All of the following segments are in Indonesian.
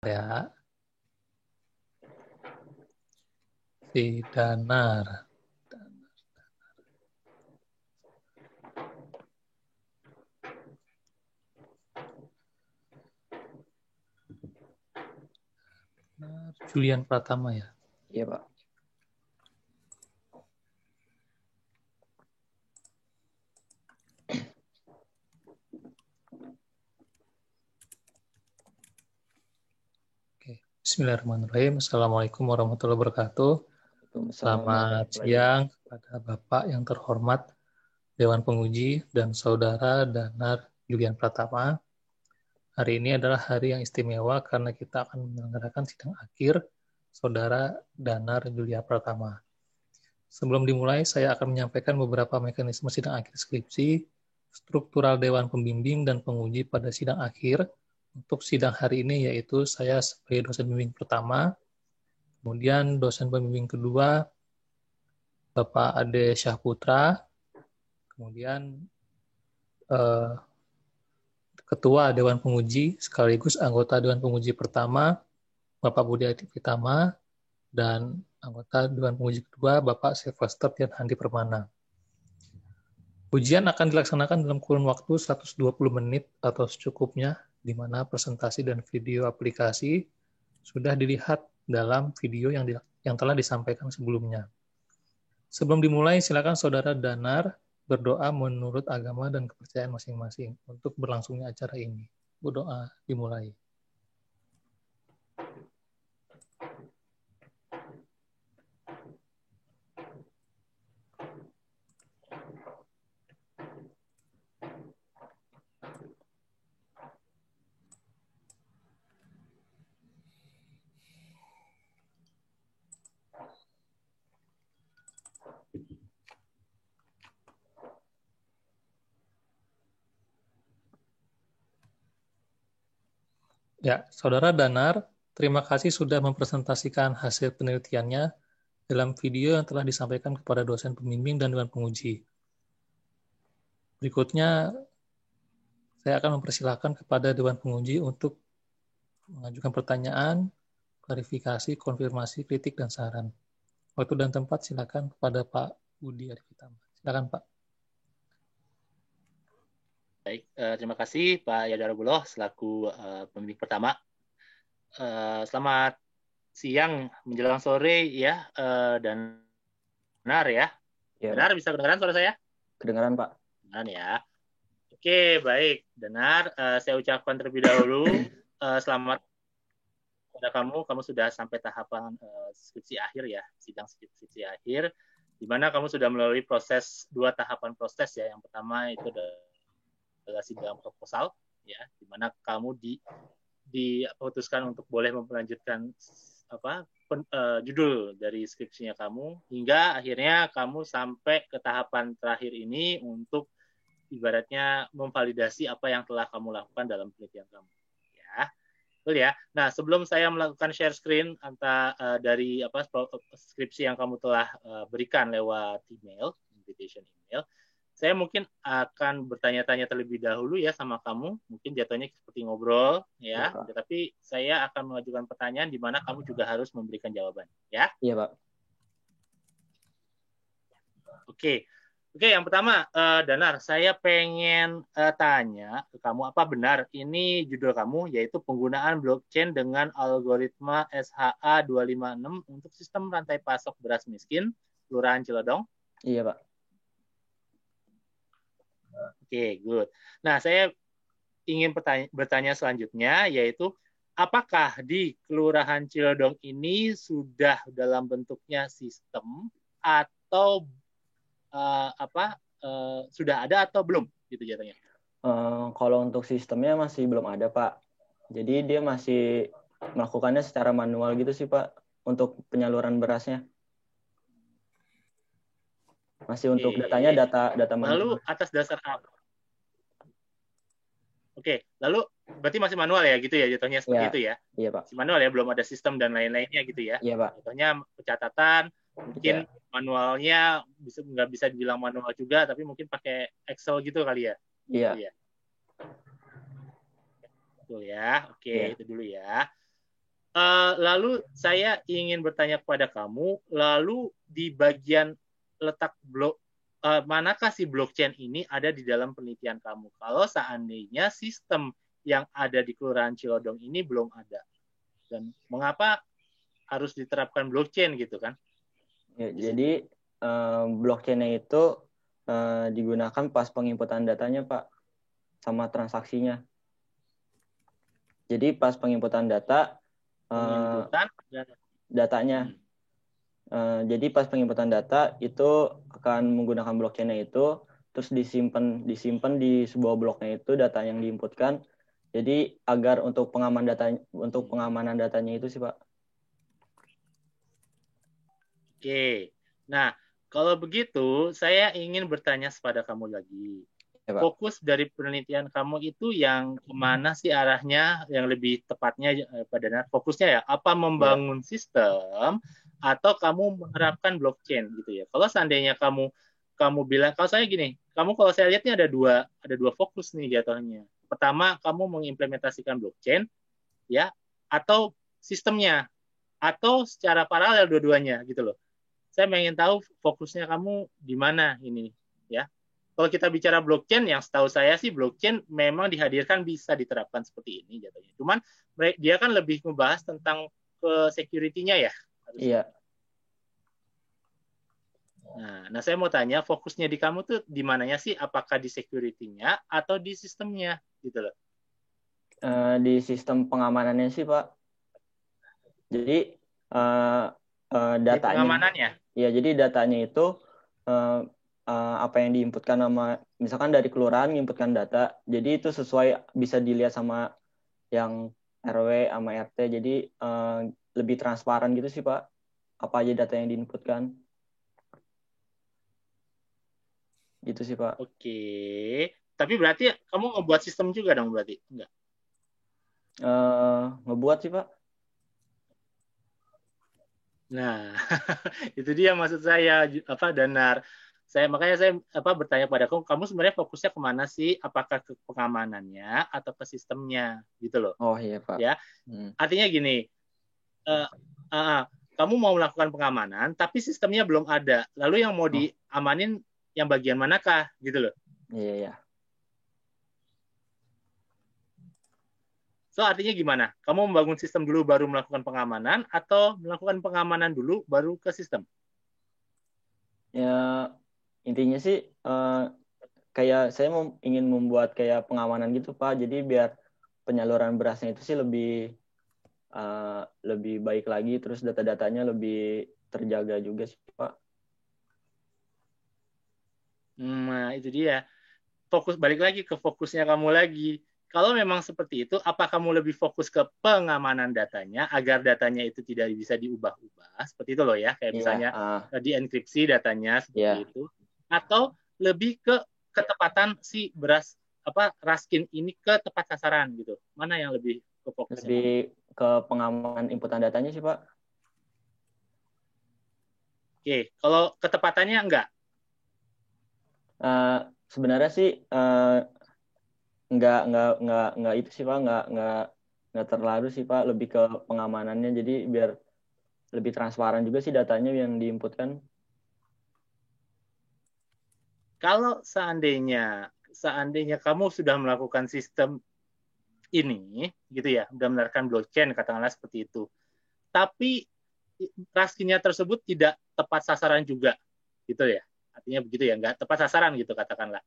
ya. Si Danar. Julian Pratama ya. Iya, Pak. Oke. Bismillahirrahmanirrahim. Assalamualaikum warahmatullahi wabarakatuh. Selamat siang kepada Bapak yang terhormat Dewan Penguji dan Saudara Danar Julian Pratama. Hari ini adalah hari yang istimewa karena kita akan menyelenggarakan sidang akhir Saudara Danar Julian Pratama. Sebelum dimulai, saya akan menyampaikan beberapa mekanisme sidang akhir skripsi, struktural Dewan Pembimbing dan Penguji pada sidang akhir. Untuk sidang hari ini yaitu saya sebagai dosen pembimbing pertama, kemudian dosen pembimbing kedua, Bapak Ade Syahputra, kemudian Ketua Dewan Penguji sekaligus anggota Dewan Penguji pertama, Bapak Budi Adipitama, dan anggota Dewan Penguji kedua, Bapak Sylvester Tian Handi Permana. Ujian akan dilaksanakan dalam kurun waktu 120 menit atau secukupnya, di mana presentasi dan video aplikasi sudah dilihat dalam video yang telah disampaikan sebelumnya. Sebelum dimulai, silakan Saudara Danar berdoa menurut agama dan kepercayaan masing-masing untuk berlangsungnya acara ini. Berdoa dimulai. Ya, Saudara Danar, terima kasih sudah mempresentasikan hasil penelitiannya dalam video yang telah disampaikan kepada dosen pembimbing dan Dewan Penguji. Berikutnya, saya akan mempersilahkan kepada Dewan Penguji untuk mengajukan pertanyaan, klarifikasi, konfirmasi, kritik, dan saran. Waktu dan tempat silakan kepada Pak Budi Adipitama. Silakan Pak. Baik, terima kasih Pak Yadarabullah selaku pembimbing pertama. Selamat siang menjelang sore ya, dan benar ya. Iya, Benar, Pak. bisa kedengaran suara saya? Kedengaran, Pak. Benar ya. Oke, baik. Benar, saya ucapkan terlebih dahulu selamat kepada kamu sudah sampai tahapan skripsi akhir ya, sidang skripsi akhir, di mana kamu sudah melalui dua tahapan proses ya. Yang pertama itu adalah sidang proposal ya, di mana kamu diputuskan untuk boleh melanjutkan judul dari skripsinya kamu, hingga akhirnya kamu sampai ke tahapan terakhir ini untuk ibaratnya memvalidasi apa yang telah kamu lakukan dalam penelitian kamu ya. Betul ya. Nah, sebelum saya melakukan share screen dari skripsi yang kamu telah berikan lewat email, invitation email, saya mungkin akan bertanya-tanya terlebih dahulu ya sama kamu. Mungkin jatuhnya seperti ngobrol ya, tetapi saya akan mengajukan pertanyaan di mana kamu juga harus memberikan jawaban ya. Iya, Pak. Oke, yang pertama Danar, saya pengen tanya ke kamu, apa benar ini judul kamu yaitu penggunaan blockchain dengan algoritma SHA 256 untuk sistem rantai pasok beras miskin Kelurahan Cilodong? Iya, Pak. Oke, good. Nah, saya ingin bertanya selanjutnya, yaitu apakah di Kelurahan Cilodong ini sudah dalam bentuknya sistem atau sudah ada atau belum gitu jatuhnya? Kalau untuk sistemnya masih belum ada, Pak. Jadi dia masih melakukannya secara manual gitu sih, Pak, untuk penyaluran berasnya. Masih untuk datanya data manual. Lalu atas dasar apa? Oke, lalu berarti masih manual ya gitu ya jatuhnya seperti itu ya? Iya, Pak. Masih manual ya, belum ada sistem dan lain-lainnya gitu ya? Iya, Pak. Jatuhnya pencatatan, mungkin manualnya nggak bisa dibilang manual juga, tapi mungkin pakai Excel gitu kali ya? Iya. Gitu ya? Betul ya, oke, itu dulu ya. Lalu saya ingin bertanya kepada kamu, lalu di bagian letak manakah si blockchain ini ada di dalam penelitian kamu? Kalau seandainya sistem yang ada di Kelurahan Cilodong ini belum ada, dan mengapa harus diterapkan blockchain gitu kan? Ya, jadi blockchain-nya itu digunakan pas penginputan datanya, Pak, sama transaksinya. Jadi pas penginputan datanya. Jadi pas penginputan data itu akan menggunakan blockchain-nya itu, terus disimpan di sebuah bloknya itu data yang diinputkan. Jadi agar untuk pengamanan datanya itu sih, Pak. Oke. Nah, kalau begitu saya ingin bertanya kepada kamu lagi. Ya, Pak. Fokus dari penelitian kamu itu yang kemana sih arahnya, yang lebih tepatnya Pak Danar, fokusnya ya apa membangun sistem atau kamu menerapkan blockchain gitu ya. Kalau seandainya kamu bilang, kalau saya gini, kalau saya lihat ini ada dua fokus nih jatuhnya. Pertama, kamu mengimplementasikan blockchain ya, atau sistemnya, atau secara paralel dua-duanya gitu loh. Saya ingin tahu fokusnya kamu di mana ini ya. Kalau kita bicara blockchain, yang setahu saya sih blockchain memang dihadirkan bisa diterapkan seperti ini jatuhnya. Cuman dia kan lebih membahas tentang ke security-nya ya. Harusnya. Iya. Nah, saya mau tanya fokusnya di kamu tuh di mananya sih? Apakah di security-nya atau di sistemnya gitu loh? Di sistem pengamanannya sih, Pak. Jadi datanya. Di pengamanannya? Iya, jadi datanya itu apa yang diinputkan sama, misalkan dari kelurahan menginputkan data, jadi itu sesuai, bisa dilihat sama yang RW sama RT, jadi lebih transparan gitu sih, Pak, apa aja data yang diinputkan gitu sih, Pak. Oke, tapi berarti kamu ngebuat sistem juga dong berarti? Enggak? Ngebuat sih, Pak. Nah, itu dia maksud saya, Danar. Makanya saya bertanya pada kamu sebenarnya fokusnya kemana sih? Apakah ke pengamanannya atau ke sistemnya, gitu loh? Oh iya, Pak. Ya, artinya gini, kamu mau melakukan pengamanan, tapi sistemnya belum ada. Lalu yang mau diamanin yang bagian manakah, gitu loh? Iya, iya. So, artinya gimana? Kamu membangun sistem dulu baru melakukan pengamanan atau melakukan pengamanan dulu baru ke sistem? Ya, intinya sih kayak saya ingin membuat kayak pengamanan gitu, Pak. Jadi biar penyaluran berasnya itu sih lebih baik lagi, terus data-datanya lebih terjaga juga sih, Pak. Nah, itu dia. Balik lagi ke fokusnya kamu lagi. Kalau memang seperti itu, apa kamu lebih fokus ke pengamanan datanya agar datanya itu tidak bisa diubah-ubah? Seperti itu loh ya, kayak misalnya dienkripsi datanya seperti itu. Atau lebih ke ketepatan si Raskin ini ke tepat sasaran gitu. Mana yang lebih ke fokusnya? Lebih ke pengamanan inputan datanya sih, Pak. Oke, kalau ketepatannya enggak? Sebenarnya sih nggak itu sih, Pak, nggak terlalu sih, Pak, lebih ke pengamanannya, jadi biar lebih transparan juga sih datanya yang diinputkan. Kalau seandainya kamu sudah melakukan sistem ini gitu ya, sudah menerapkan blockchain katakanlah seperti itu, tapi Raskinnya tersebut tidak tepat sasaran juga gitu ya, artinya begitu ya, nggak tepat sasaran gitu katakanlah.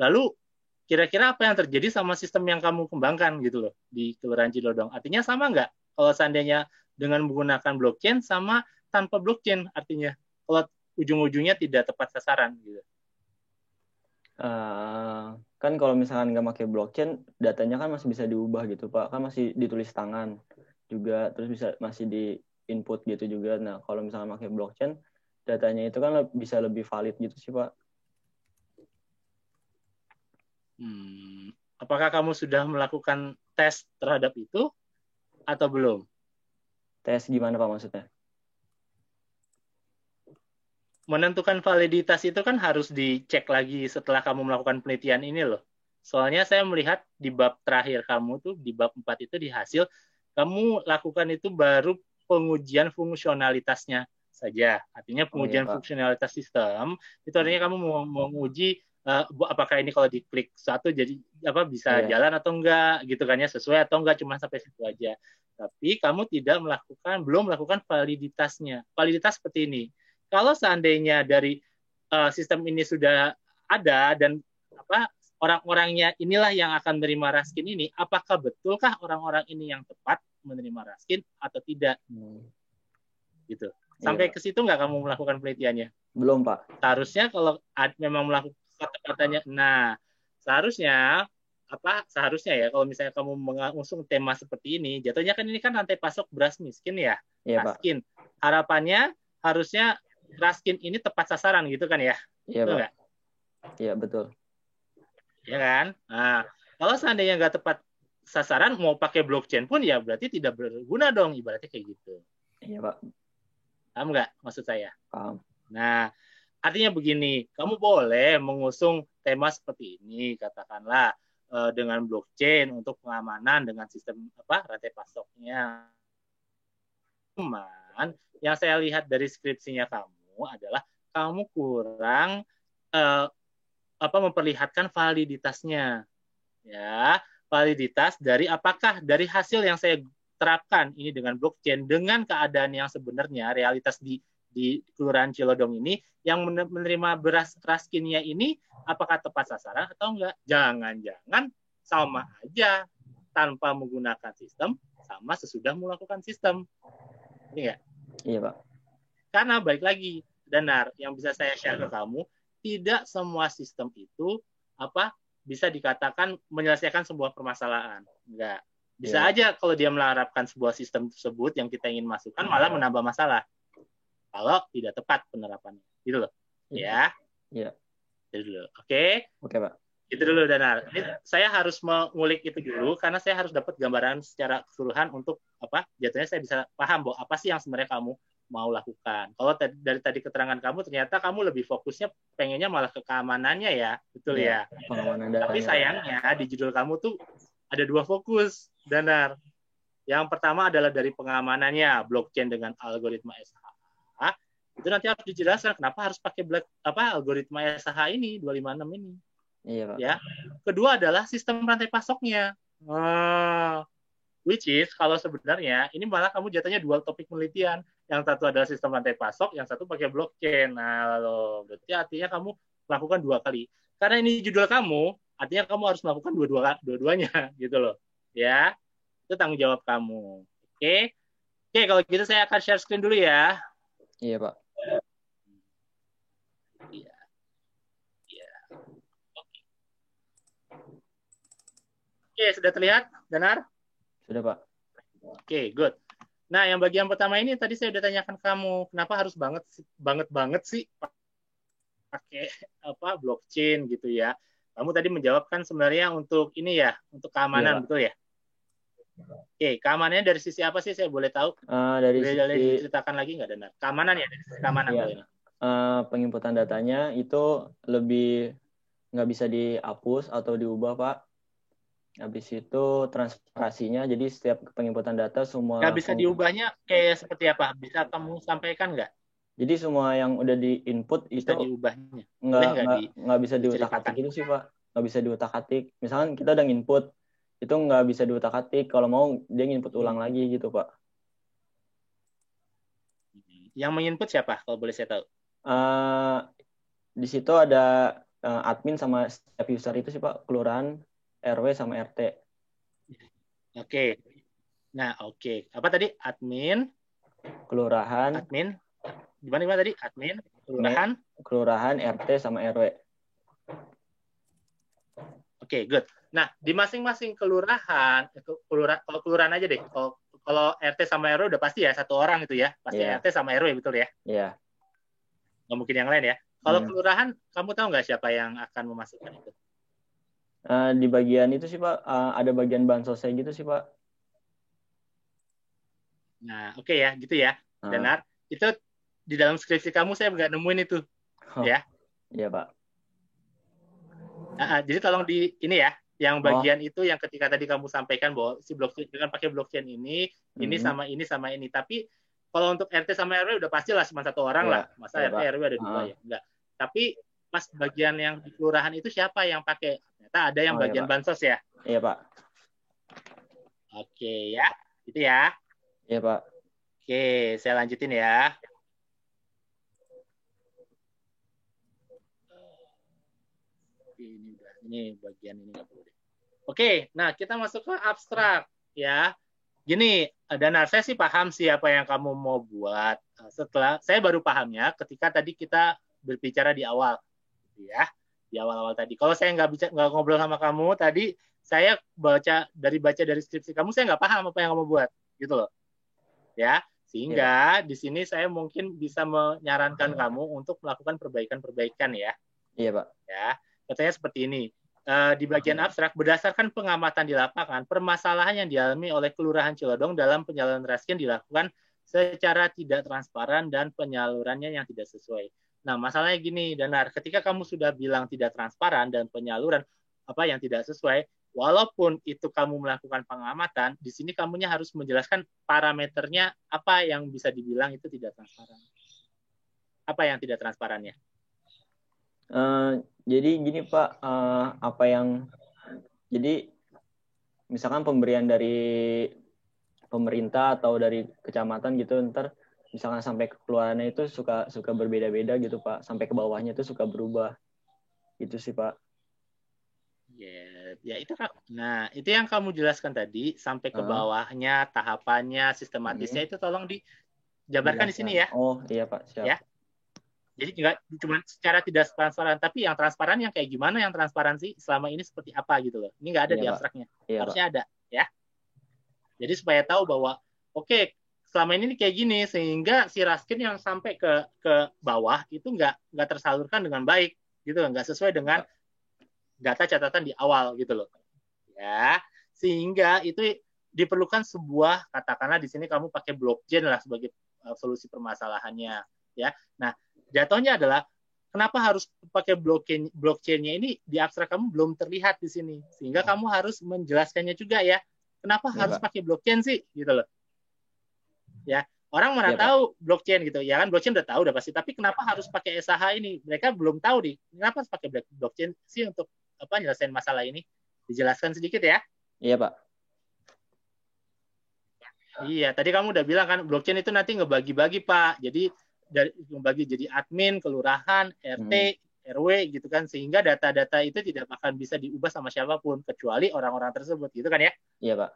Lalu kira-kira apa yang terjadi sama sistem yang kamu kembangkan gitu loh di Kelurahan Cilodong? Artinya sama nggak kalau seandainya dengan menggunakan blockchain sama tanpa blockchain? Artinya kalau ujung-ujungnya tidak tepat sasaran gitu. Kan kalau misalkan nggak pakai blockchain, datanya kan masih bisa diubah gitu, Pak. Kan masih ditulis tangan juga, terus masih di input gitu juga. Nah, kalau misalkan pakai blockchain, datanya itu kan bisa lebih valid gitu sih, Pak. Apakah kamu sudah melakukan tes terhadap itu atau belum? Tes gimana, Pak, maksudnya? Menentukan validitas itu kan harus dicek lagi setelah kamu melakukan penelitian ini loh. Soalnya saya melihat di bab terakhir kamu tuh, di bab 4 itu di hasil, kamu lakukan itu baru pengujian fungsionalitasnya saja. Artinya Oh iya pengujian Pak. fungsionalitas sistem itu artinya kamu mau menguji apakah ini kalau diklik satu jadi bisa Iya. jalan atau enggak gitu kan ya, sesuai atau enggak, cuma sampai situ aja. Tapi kamu belum melakukan validitasnya. Validitas seperti ini. Kalau seandainya dari sistem ini sudah ada dan orang-orangnya inilah yang akan menerima raskin ini, apakah betulkah orang-orang ini yang tepat menerima raskin atau tidak? Gitu. Sampai Iya, ke situ nggak kamu melakukan penelitiannya? belum Pak. Seharusnya kalau memang melakukan katanya, seharusnya ya kalau misalnya kamu mengusung tema seperti ini, jatuhnya kan ini kan rantai pasok beras miskin ya, Iya Pak. raskin. Harapannya harusnya raskin ini tepat sasaran gitu kan ya? Iya Betul Pak. nggak? Iya betul. Ya kan? Nah, kalau seandainya nggak tepat sasaran, mau pakai blockchain pun ya berarti tidak berguna dong, ibaratnya kayak gitu. Iya Pak. Paham nggak maksud saya? Paham. Nah, artinya begini, kamu boleh mengusung tema seperti ini, katakanlah dengan blockchain untuk pengamanan dengan sistem rantai pasoknya. Cuman yang saya lihat dari skripsinya kamu adalah kamu kurang memperlihatkan validitasnya, ya, validitas dari apakah dari hasil yang saya terapkan ini dengan blockchain dengan keadaan yang sebenarnya realitas di Kelurahan Cilodong ini yang menerima beras raskinnya ini apakah tepat sasaran atau enggak? Jangan-jangan sama aja tanpa menggunakan sistem sama sesudah melakukan sistem. Ini enggak? Iya Pak. Karena balik lagi, Danar, yang bisa saya share ke kamu, tidak semua sistem itu bisa dikatakan menyelesaikan sebuah permasalahan. Enggak. Bisa aja kalau dia menerapkan sebuah sistem tersebut yang kita ingin masukkan malah menambah masalah. Kalau tidak tepat penerapannya. Gitu loh. Ya. Iya. Itu dulu. Oke. Oke Pak. Itu dulu, Danar. Ini saya harus mengulik itu dulu karena saya harus dapat gambaran secara keseluruhan untuk jatuhnya saya bisa paham bahwa apa sih yang sebenarnya kamu mau lakukan. Kalau dari tadi keterangan kamu ternyata kamu lebih fokusnya pengennya malah ke keamanannya ya, betul ya. Pengamanan datanya. Tapi sayangnya di judul kamu tuh ada 2 fokus, Danar. Yang pertama adalah dari pengamanannya, blockchain dengan algoritma SHA. Itu nanti harus dijelaskan kenapa harus pakai algoritma SHA ini 256 ini. Iya Pak. Ya. Kedua adalah sistem rantai pasoknya. Which is kalau sebenarnya ini malah kamu jatuhnya dual topik penelitian. Yang satu adalah sistem rantai pasok, yang satu pakai blockchain. Nah, berarti artinya kamu melakukan 2 kali. Karena ini judul kamu, artinya kamu harus melakukan dua-duanya gitu loh. Ya. Itu tanggung jawab kamu. Oke. Oke, kalau gitu saya akan share screen dulu ya. Iya Pak. Iya. Iya. Oke, sudah terlihat, Danar? Sudah Pak. Oke, good. Nah, yang bagian pertama ini tadi saya udah tanyakan kamu, kenapa harus banget sih pakai blockchain gitu ya? Kamu tadi menjawabkan sebenarnya untuk ini ya, untuk keamanan, Iya, betul ya? Oke, keamanannya dari sisi apa sih? Saya boleh tahu? dari boleh sisi diceritakan lagi nggak, Danar? Keamanan ya, dari sisi keamanan. Iya. Boleh. Penginputan datanya itu lebih nggak bisa dihapus atau diubah Pak. Habis itu transparansinya, jadi setiap penginputan data semua Nggak bisa diubahnya kayak seperti apa? Bisa kamu sampaikan nggak? Jadi semua yang udah di-input Bisa itu diubahnya? nggak bisa diutak-atik gitu sih Pak. Nggak bisa diutak-atik. Misalkan kita udah input, itu nggak bisa diutak-atik. Kalau mau dia input ulang lagi gitu Pak. Yang menginput siapa kalau boleh saya tahu? Di situ ada admin sama setiap user itu sih Pak, kelurahan, RW sama RT. Oke. Nah, oke. Apa tadi? Admin, Kelurahan. Admin. Gimana tadi? Admin, kelurahan. Kelurahan, RT sama RW. Oke, good. Nah, di masing-masing kelurahan, kalau kelurahan aja deh. Kalau RT sama RW udah pasti ya, satu orang itu ya. Pasti RT sama RW, betul ya? Iya. Nggak mungkin yang lain ya. Kalau kelurahan, kamu tahu nggak siapa yang akan memasukkan itu? Di bagian itu sih Pak, ada bagian bansosnya gitu sih Pak. Nah, oke ya, gitu ya. Danar, itu di dalam skripsi kamu saya nggak nemuin itu. Ya. Iya Pak. Jadi tolong ini ya, Yang Oh. bagian itu yang ketika tadi kamu sampaikan bahwa si blockchain dengan pakai blockchain ini sama ini sama ini. Tapi kalau untuk RT sama RW udah pasti lah cuma satu orang lah. Masa Iya, RT Pak. RW ada dua ya? Enggak. Tapi pas bagian yang di kelurahan itu siapa yang pakai? Ternyata ada yang bagian Iya, Pak. bansos ya. Iya, Pak. Oke ya, gitu ya. Iya, Pak. Oke, saya lanjutin ya. Ini bagian ini nggak perlu deh. Oke, nah kita masuk ke abstrak ya. Gini, Danar, saya sih paham sih apa yang kamu mau buat. Setelah saya baru pahamnya ketika tadi kita berbicara di awal, ya, di awal-awal tadi. Kalau saya nggak ngobrol sama kamu tadi, saya baca dari skripsi kamu, saya nggak paham apa yang kamu buat, gitu loh, ya. Sehingga di sini saya mungkin bisa menyarankan kamu untuk melakukan perbaikan-perbaikan ya. Iya, Pak. Ya, katanya seperti ini. Di bagian abstrak, berdasarkan pengamatan di lapangan, permasalahan yang dialami oleh Kelurahan Cilodong dalam penyaluran raskin dilakukan secara tidak transparan dan penyalurannya yang tidak sesuai. Nah, masalahnya gini, Danar, ketika kamu sudah bilang tidak transparan dan penyaluran apa yang tidak sesuai, walaupun itu kamu melakukan pengamatan, di sini kamunya harus menjelaskan parameternya apa yang bisa dibilang itu tidak transparan. Apa yang tidak transparannya? Jadi gini Pak, jadi misalkan pemberian dari pemerintah atau dari kecamatan gitu, ntar misalkan sampai ke kelurahannya itu suka berbeda-beda gitu Pak, sampai ke bawahnya itu suka berubah, gitu sih Pak. Ya itu Kak. Nah, itu yang kamu jelaskan tadi sampai ke bawahnya, tahapannya, sistematisnya itu tolong dijabarkan di sini ya. Oh iya Pak, siap. Ya. Jadi nggak cuma secara tidak transparan, tapi yang transparan yang kayak gimana, yang transparansi selama ini seperti apa gitu loh. Ini nggak ada di abstraknya. Harusnya ada ya. Jadi supaya tahu bahwa oke, selama ini kayak gini sehingga si raskin yang sampai ke bawah itu nggak tersalurkan dengan baik gitu loh, nggak sesuai dengan data catatan di awal gitu loh. Ya, sehingga itu diperlukan sebuah, katakanlah di sini kamu pakai blockchain lah sebagai solusi permasalahannya ya. Nah, jatuhnya adalah kenapa harus pakai blockchain-nya ini di abstrak kamu belum terlihat di sini. Sehingga kamu harus menjelaskannya juga ya. Kenapa harus pakai blockchain sih gitu loh. Ya, orang mana tahu blockchain gitu. Ya kan blockchain udah tahu udah pasti, tapi kenapa harus pakai SH ini? Mereka belum tahu nih. Kenapa harus pakai blockchain sih untuk nyelesain masalah ini? Dijelaskan sedikit ya. Iya, Pak. Iya, tadi kamu udah bilang kan blockchain itu nanti ngebagi-bagi, Pak. Jadi membagi jadi admin, kelurahan, RT, RW gitu kan, sehingga data-data itu tidak akan bisa diubah sama siapapun kecuali orang-orang tersebut gitu kan ya. Iya Pak.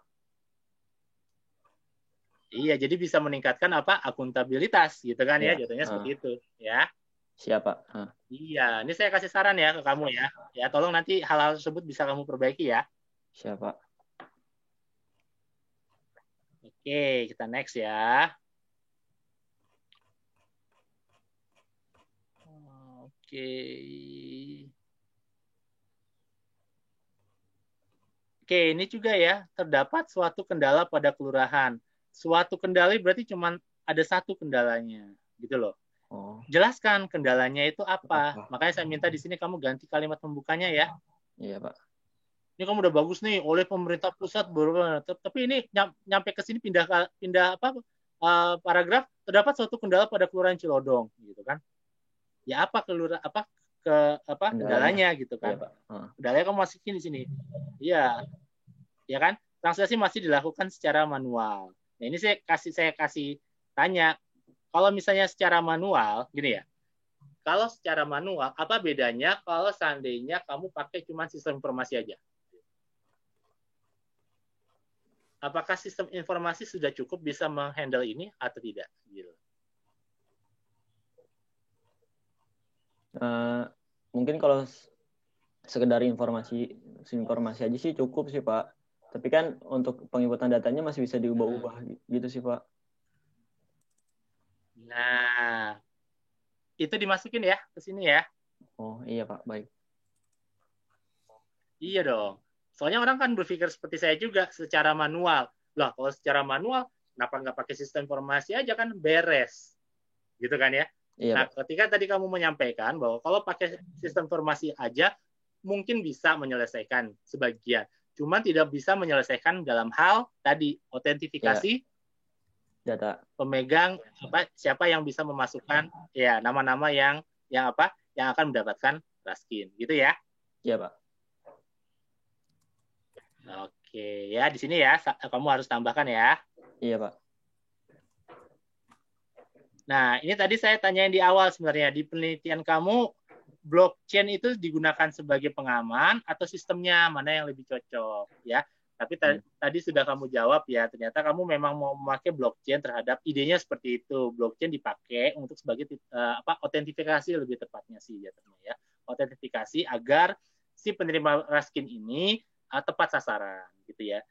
Iya, jadi bisa meningkatkan akuntabilitas gitu kan ya, jatuhnya seperti itu ya. Siapa? Iya, ini saya kasih saran ya ke kamu ya. Ya, tolong nanti hal-hal tersebut bisa kamu perbaiki ya. Siapa? Oke, kita next ya. Oke, ini juga ya, terdapat suatu kendala pada kelurahan. Suatu kendala berarti cuma ada satu kendalanya, gitu loh. Jelaskan kendalanya itu apa. Makanya saya minta di sini kamu ganti kalimat pembukanya ya. Iya, Pak. Ini kamu udah bagus nih oleh pemerintah pusat, tapi ini nyampe ke sini pindah paragraf, terdapat suatu kendala pada kelurahan Cilodong, gitu kan? Ya kendalanya gitu kan. Kendalanya kamu masukin di sini. Iya. Ya kan? Transaksi masih dilakukan secara manual. Nah, ini saya kasih tanya, kalau misalnya secara manual gini ya. Kalau secara manual, apa bedanya kalau seandainya kamu pakai cuma sistem informasi aja? Apakah sistem informasi sudah cukup bisa menghandle ini atau tidak? Gitu. Mungkin kalau sekedar informasi aja sih cukup sih Pak. Tapi kan untuk penginputan datanya masih bisa diubah-ubah gitu sih Pak. Nah, itu dimasukin ya ke sini ya. Oh iya Pak, baik. Iya dong. Soalnya orang kan berpikir seperti saya juga secara manual. Lah kalau secara manual, kenapa nggak pakai sistem informasi aja kan beres, gitu kan ya? Iya, nah, ketika tadi kamu menyampaikan bahwa kalau pakai sistem informasi aja, mungkin bisa menyelesaikan sebagian. Cuman tidak bisa menyelesaikan dalam hal tadi autentifikasi data pemegang siapa yang bisa memasukkan ya nama-nama yang akan mendapatkan Raskin gitu ya. Iya, Pak. Oke, ya di sini ya kamu harus tambahkan ya. Iya, Pak. Nah, ini tadi saya tanyain di awal sebenarnya di penelitian kamu blockchain itu digunakan sebagai pengaman atau sistemnya mana yang lebih cocok ya. Tapi tadi sudah kamu jawab ya, ternyata kamu memang mau memakai blockchain terhadap idenya seperti itu. Blockchain dipakai untuk sebagai autentifikasi lebih tepatnya sih jatuhnya ya. Autentifikasi agar si penerima Raskin ini tepat sasaran gitu ya.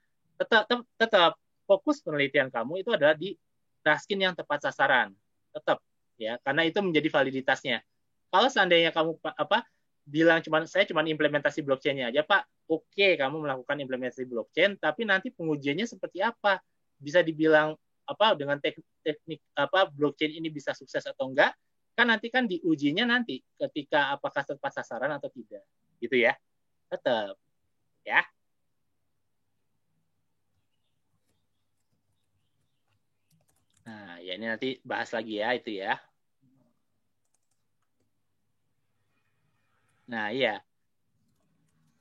Tetap fokus penelitian kamu itu adalah di Raskin yang tepat sasaran. Tetap ya, karena itu menjadi validitasnya. Kalau seandainya kamu bilang saya cuma implementasi blockchain-nya aja, Pak. Oke, kamu melakukan implementasi blockchain, tapi nanti pengujiannya seperti apa? Bisa dibilang dengan teknik blockchain ini bisa sukses atau enggak? Kan nanti kan diujinya nanti ketika apakah tepat sasaran atau tidak. Gitu ya. Tetap ya. Nah, ya ini nanti bahas lagi ya itu ya. Nah, iya.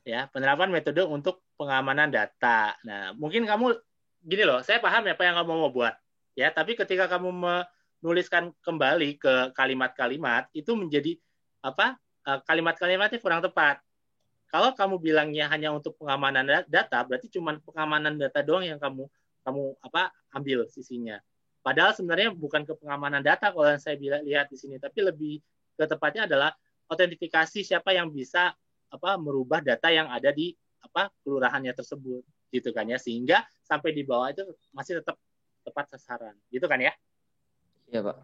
Ya, penerapan metode untuk pengamanan data. Nah, mungkin kamu gini loh, saya paham apa yang kamu mau buat. Ya, tapi ketika kamu menuliskan kembali ke kalimat-kalimat itu menjadi kalimat-kalimatnya kurang tepat. Kalau kamu bilangnya hanya untuk pengamanan data, berarti cuma pengamanan data doang yang kamu ambil sisinya. Padahal sebenarnya bukan ke pengamanan data kalau yang saya lihat di sini, tapi lebih ke tepatnya adalah autentifikasi siapa yang bisa merubah data yang ada di kelurahannya tersebut gitu kan ya, sehingga sampai di bawah itu masih tetap tepat sasaran gitu kan ya. Iya, Pak.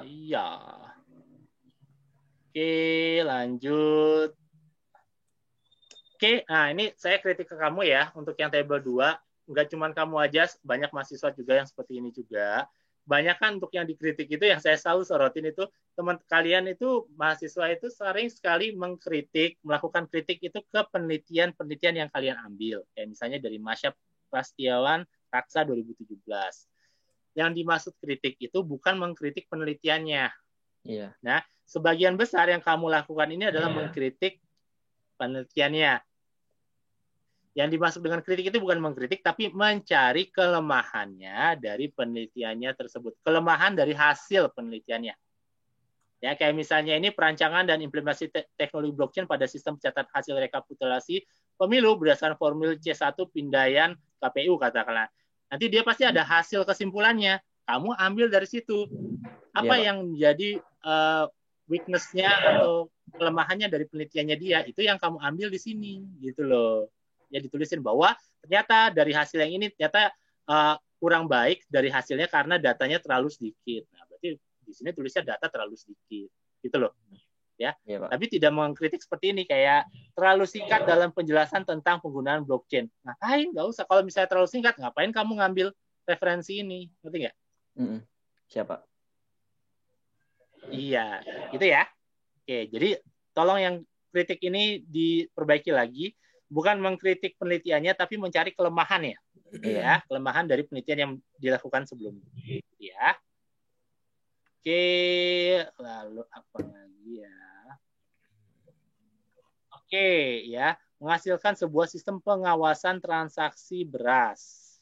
Iya. Oke, lanjut. Oke, nah ini saya kritik ke kamu ya untuk yang table 2. Enggak cuma kamu aja, banyak mahasiswa juga yang seperti ini juga. Banyak kan untuk yang dikritik itu yang saya selalu sorotin itu teman kalian itu mahasiswa itu sering sekali melakukan kritik itu ke penelitian yang kalian ambil. Kayak misalnya dari Masya Prastiawan Raksa 2017. Yang dimaksud kritik itu bukan mengkritik penelitiannya. Iya. Nah, sebagian besar yang kamu lakukan ini adalah mengkritik penelitiannya. Yang dimaksud dengan kritik itu bukan mengkritik, tapi mencari kelemahannya dari penelitiannya tersebut. Kelemahan dari hasil penelitiannya. Ya, kayak misalnya ini perancangan dan implementasi teknologi blockchain pada sistem pencatat hasil rekapitulasi pemilu berdasarkan formul C1 pindaian KPU katakanlah. Nanti dia pasti ada hasil kesimpulannya. Kamu ambil dari situ. Apa yang menjadi weakness-nya atau kelemahannya dari penelitiannya dia, itu yang kamu ambil di sini, gitu loh. Ya ditulisin bahwa ternyata dari hasil yang ini ternyata kurang baik dari hasilnya karena datanya terlalu sedikit. Nah, berarti di sini tulisnya data terlalu sedikit, gitu loh. Ya, tapi tidak mengkritik seperti ini kayak terlalu singkat dalam penjelasan tentang penggunaan blockchain. Ngapain? Nggak usah. Kalau misalnya terlalu singkat, ngapain kamu ngambil referensi ini? Ngerti nggak? Siapa? Iya, gitu ya. Oke, jadi tolong yang kritik ini diperbaiki lagi. Bukan mengkritik penelitiannya, tapi mencari kelemahannya. Ya, kelemahan dari penelitian yang dilakukan sebelumnya. Ya. Oke, lalu apa lagi ya? Oke, ya. Menghasilkan sebuah sistem pengawasan transaksi beras.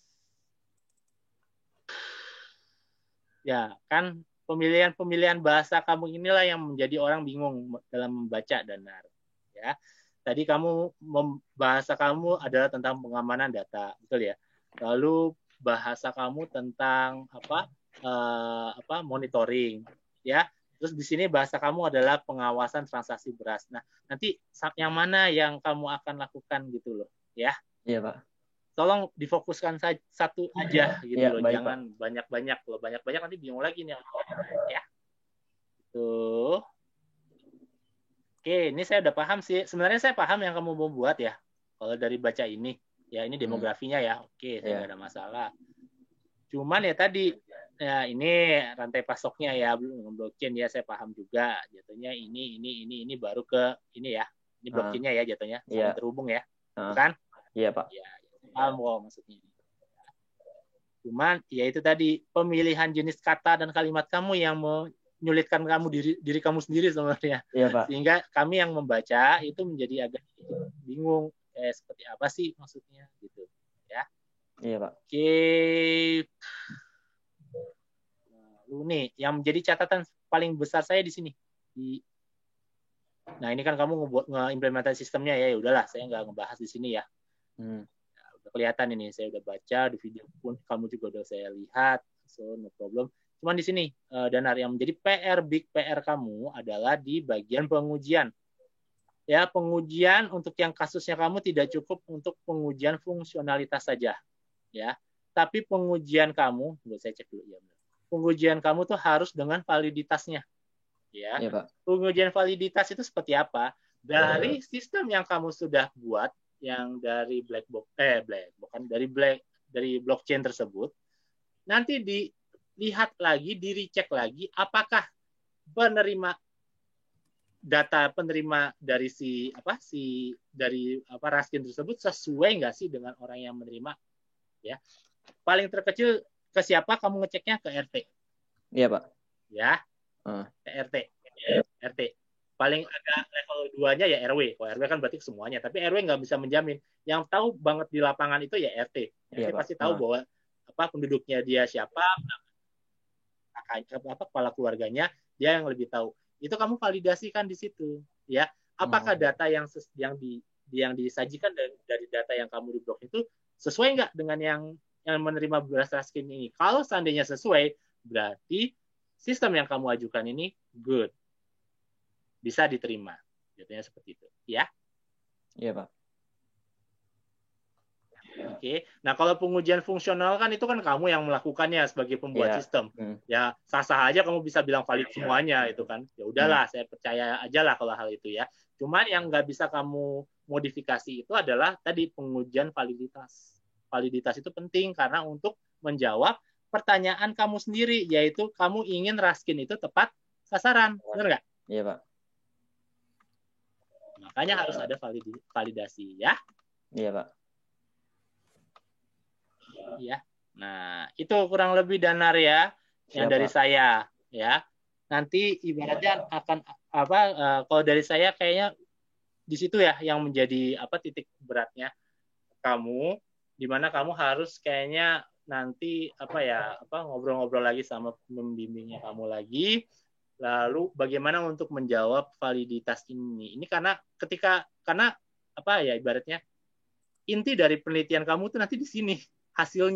Ya, kan pemilihan bahasa kamu inilah yang menjadi orang bingung dalam membaca Danar. Ya. Tadi bahasa kamu adalah tentang pengamanan data, betul ya. Lalu bahasa kamu tentang monitoring, ya. Terus di sini bahasa kamu adalah pengawasan transaksi beras. Nah, nanti yang mana yang kamu akan lakukan gitu loh, ya? Iya, Pak. Tolong difokuskan satu aja gitu loh, baik, jangan banyak-banyak loh, banyak-banyak nanti bingung lagi nih, ya. Tuh. Oke, ini saya udah paham sih. Sebenarnya saya paham yang kamu mau buat ya. Kalau dari baca ini, ya ini demografinya ya. Oke, saya nggak ada masalah. Cuman ya tadi ya ini rantai pasoknya ya, belum blockchain ya, saya paham juga. Jatuhnya ini baru ke ini ya. Ini blockchainnya ya jatuhnya, saling terhubung ya. Bukan? Iya, Pak. Ya, paham kok maksudnya. Cuman ya itu tadi, pemilihan jenis kata dan kalimat kamu yang menyulitkan kamu diri kamu sendiri sebenarnya. Iya, Pak. Sehingga kami yang membaca itu menjadi agak bingung seperti apa sih maksudnya gitu ya. Iya, Pak. Oke. Lalu nih yang menjadi catatan paling besar saya di sini. Nah, ini kan kamu nge-implementasi sistemnya ya. Udahlah, saya nggak ngebahas di sini ya. Nah, udah kelihatan ini, saya udah baca di video pun, kamu juga udah saya lihat, so no problem. Cuman di sini, Danar, yang menjadi big PR kamu adalah di bagian pengujian. Ya, pengujian untuk yang kasusnya kamu tidak cukup untuk pengujian fungsionalitas saja, ya. Tapi pengujian kamu, saya cek dulu ya. Pengujian kamu tuh harus dengan validitasnya, ya. Pak. Pengujian validitas itu seperti apa? Dari sistem yang kamu sudah buat, yang dari dari blockchain tersebut, nanti dilihat lagi, di-recheck lagi, apakah data penerima dari Raskin tersebut sesuai nggak sih dengan orang yang menerima, ya. Paling terkecil ke siapa kamu ngeceknya? Ke RT. Iya, Pak. Ya. Ke RT. RT. Paling agak level 2-nya ya RW. Kalau RW kan berarti semuanya, tapi RW nggak bisa menjamin. Yang tahu banget di lapangan itu ya RT. RT pasti tahu bahwa penduduknya dia siapa, kepala keluarganya, dia yang lebih tahu. Itu kamu validasikan di situ, ya. Apakah data yang disajikan dari data yang kamu di blok itu sesuai nggak dengan yang menerima beras Raskin ini? Kalau seandainya sesuai, berarti sistem yang kamu ajukan ini good, bisa diterima. Jadinya seperti itu, ya. Iya, Pak. Oke. Nah, kalau pengujian fungsional kan itu kan kamu yang melakukannya sebagai pembuat sistem. Ya, sah-sah aja kamu bisa bilang valid semuanya itu kan. Ya udahlah, saya percaya aja lah kalau hal itu ya. Cuman yang nggak bisa kamu modifikasi itu adalah tadi pengujian validitas. Validitas itu penting karena untuk menjawab pertanyaan kamu sendiri, yaitu kamu ingin Raskin itu tepat sasaran. Benar nggak? Iya, Pak. Makanya harus ada validasi ya. Iya, Pak. Ya. Nah, itu kurang lebih Danar ya, yang dari saya ya. Nanti ibaratnya akan kalau dari saya kayaknya di situ ya yang menjadi titik beratnya kamu, di mana kamu harus kayaknya nanti ngobrol-ngobrol lagi sama pembimbingnya kamu lagi. Lalu bagaimana untuk menjawab validitas ini? Ini karena ibaratnya inti dari penelitian kamu tuh nanti di sini. Hasil